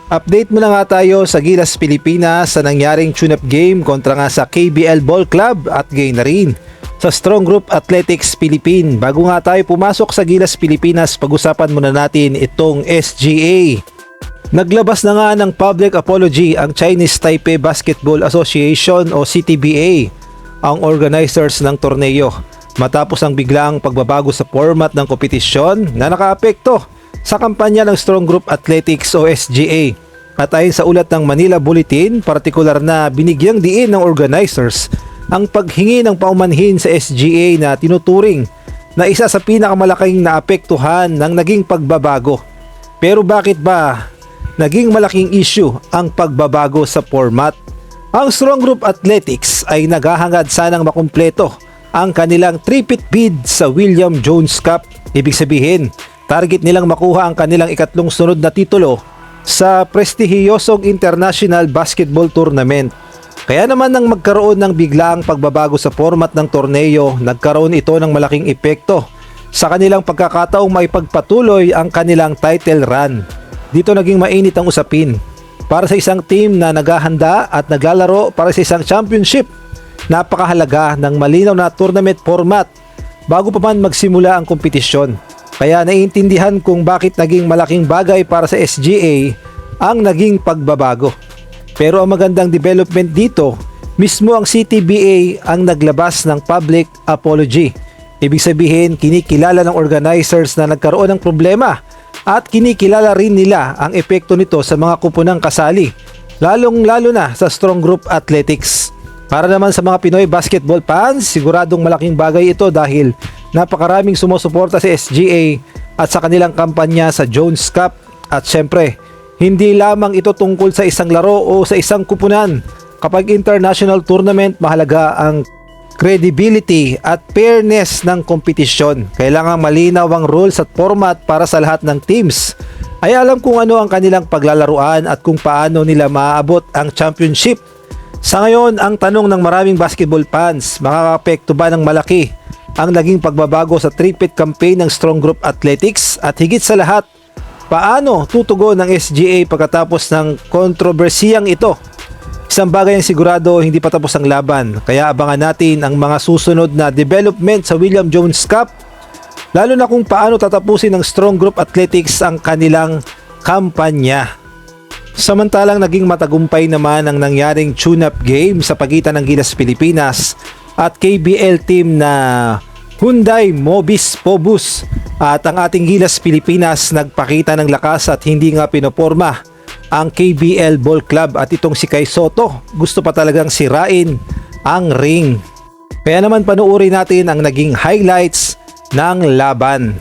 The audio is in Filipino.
Update muna nga tayo sa Gilas Pilipinas sa nangyaring tune-up game kontra nga sa KBL Ball Club at gayon na rin sa Strong Group Athletics Philippine. Bago nga tayo pumasok sa Gilas Pilipinas, pag-usapan muna natin itong SGA. Naglabas na nga ng public apology ang Chinese Taipei Basketball Association o CTBA, ang organizers ng torneo, matapos ang biglang pagbabago sa format ng kompetisyon na nakaapekto sa kampanya ng Strong Group Athletics o SGA. At ayon sa ulat ng Manila Bulletin, partikular na binigyang diin ng organizers ang paghingi ng paumanhin sa SGA na tinuturing na isa sa pinakamalaking naapektuhan ng naging pagbabago. Pero bakit ba naging malaking issue ang pagbabago sa format? Ang Strong Group Athletics ay naghahangad sanang makumpleto ang kanilang three-peat bid sa William Jones Cup. Ibig sabihin, target nilang makuha ang kanilang ikatlong sunod na titulo sa prestihiyosong International Basketball Tournament. Kaya naman nang magkaroon ng biglaang pagbabago sa format ng torneo, nagkaroon ito ng malaking epekto sa kanilang pagkakataong maipagpatuloy ang kanilang title run. Dito naging mainit ang usapin para sa isang team na naghahanda at naglalaro para sa isang championship. Napakahalaga ng malinaw na tournament format bago pa man magsimula ang kompetisyon. Kaya naiintindihan kung bakit naging malaking bagay para sa SGA ang naging pagbabago. Pero ang magandang development dito, mismo ang CTBA ang naglabas ng public apology. Ibig sabihin, kinikilala ng organizers na nagkaroon ng problema at kinikilala rin nila ang epekto nito sa mga kupunang kasali, lalong-lalo na sa Strong Group Athletics. Para naman sa mga Pinoy basketball fans, siguradong malaking bagay ito dahil napakaraming sumusuporta sa SGA at sa kanilang kampanya sa Jones Cup. At syempre, hindi lamang ito tungkol sa isang laro o sa isang kupunan. Kapag international tournament, mahalaga ang credibility at fairness ng kompetisyon. Kailangan malinaw ang rules at format para sa lahat ng teams ay alam kung ano ang kanilang paglalaruan at kung paano nila maaabot ang championship. Sa ngayon, ang tanong ng maraming basketball fans, makakaapekto ba ng malaki ang naging pagbabago sa three-peat campaign ng Strong Group Athletics? At higit sa lahat, paano tutugon ng SGA pagkatapos ng kontrobersiyang ito? Isang bagay ang sigurado, hindi pa tapos ang laban, kaya abangan natin ang mga susunod na development sa William Jones Cup, lalo na kung paano tatapusin ng Strong Group Athletics ang kanilang kampanya. Samantalang naging matagumpay naman ang nangyaring tune-up game sa pagitan ng Gilas Pilipinas at KBL team na Hyundai Mobis Phobos. At ang ating Gilas Pilipinas nagpakita ng lakas at hindi nga pinoporma ang KBL Ball Club at itong si Kai Soto gusto pa talagang sirain ang ring. Kaya naman panuuri natin ang naging highlights ng laban.